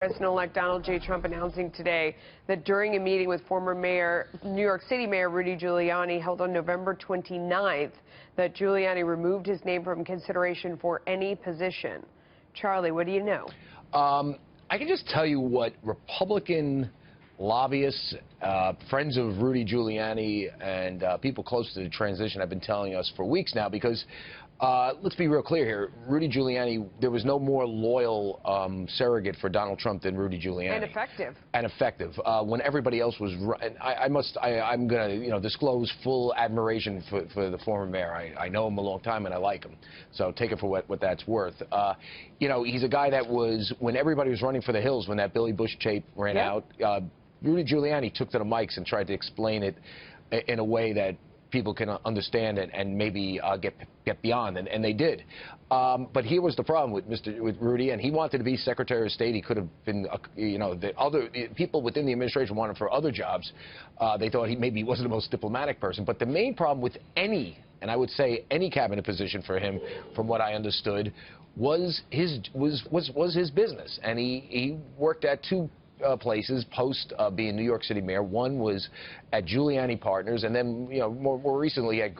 President-elect Donald J. Trump announcing today that during a meeting with former New York City Mayor Rudy Giuliani held on November 29th, that Giuliani removed his name from consideration for any position. Charlie, what do you know? I can just tell you what Republican lobbyists, friends of Rudy Giuliani, and people close to the transition have been telling us for weeks now, because let's be real clear here. Rudy Giuliani, there was no more loyal surrogate for Donald Trump than Rudy Giuliani. And effective. And effective. When everybody else was, I'm going to, disclose full admiration for the former mayor. I know him a long time and I like him. So take it for what that's worth. He's a guy that was, when everybody was running for the hills, when that Billy Bush tape ran out, Rudy Giuliani took to the mics and tried to explain it in a way that people can understand and maybe get beyond, and they did. But here was the problem with Rudy, and he wanted to be Secretary of State. He could have been, the other people within the administration wanted for other jobs. They thought he wasn't the most diplomatic person. But the main problem with any, and I would say any cabinet position for him, from what I understood, was his business, and he worked at two places post being New York City mayor. One was at Giuliani Partners, and then more recently at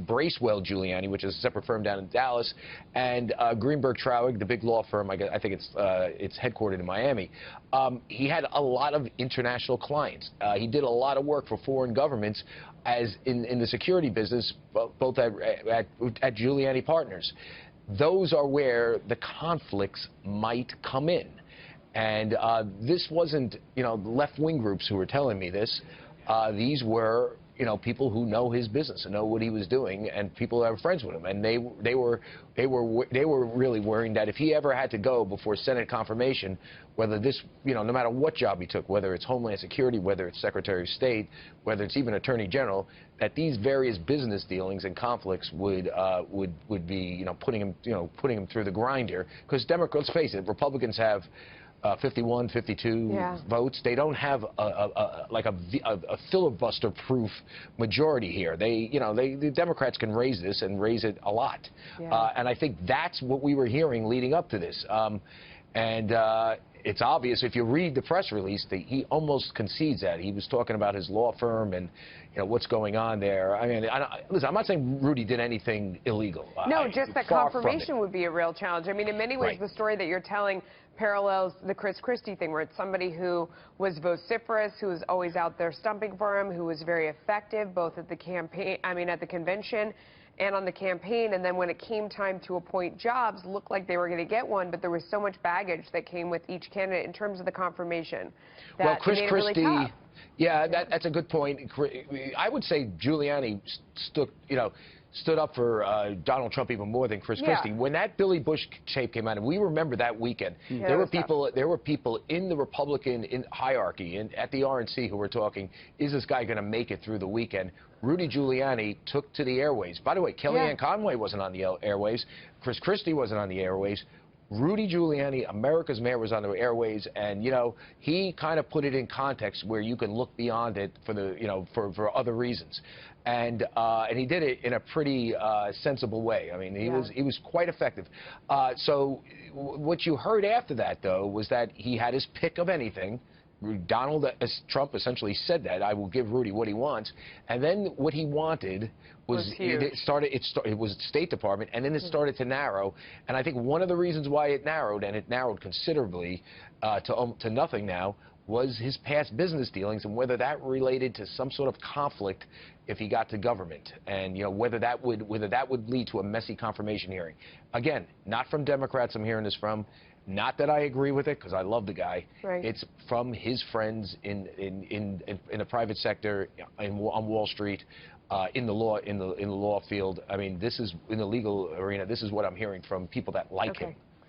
Bracewell Giuliani, which is a separate firm down in Dallas, and Greenberg Traurig, the big law firm. I think it's headquartered in Miami. He had a lot of international clients. He did a lot of work for foreign governments as in the security business, both at Giuliani Partners. Those are where the conflicts might come in. And this wasn't, left-wing groups who were telling me this. These were, people who know his business and know what he was doing, and people that are friends with him. And they were really worrying that if he ever had to go before Senate confirmation, whether this, no matter what job he took, whether it's Homeland Security, whether it's Secretary of State, whether it's even Attorney General, that these various business dealings and conflicts would be, putting him through the grinder. Because Democrats, let's face it, Republicans have 51, 52 votes. They don't have a filibuster-proof majority here. The Democrats can raise this and raise it a lot. And I think that's what we were hearing leading up to this. It's obvious if you read the press release that he almost concedes that. He was talking about his law firm and what's going on there. I mean, listen, I'm not saying Rudy did anything illegal. No, just that confirmation would be a real challenge. I mean, in many ways, the story that you're telling parallels the Chris Christie thing, where it's somebody who was vociferous, who was always out there stumping for him, who was very effective both at the campaign, at the convention and on the campaign, and then when it came time to appoint jobs, looked like they were going to get one, but there was so much baggage that came with each candidate in terms of the confirmation that well, Chris made it Christie, really tough. That's a good point. I would say Giuliani stood up for Donald Trump even more than Chris Christie. When that Billy Bush tape came out, and we remember that weekend, there were people in the Republican hierarchy at the RNC who were talking, is this guy going to make it through the weekend? Rudy Giuliani took to the airways. By the way, Kellyanne Conway wasn't on the airways. Chris Christie wasn't on the airways. Rudy Giuliani, America's mayor, was on the airways, and he kind of put it in context where you can look beyond it for other reasons, and he did it in a pretty sensible way. I mean, he was quite effective. So what you heard after that, though, was that he had his pick of anything. Donald Trump essentially said that I will give Rudy what he wants, and then what he wanted was it was State Department, and then it started to narrow. And I think one of the reasons why it narrowed, and it narrowed considerably to nothing now, was his past business dealings and whether that related to some sort of conflict if he got to government, and whether that would lead to a messy confirmation hearing. Again, not from Democrats I'm hearing this from. Not that I agree with it, because I love the guy. It's from his friends in the private sector, on Wall Street, in the law field. I mean, this is in the legal arena. This is what I'm hearing from people that like him.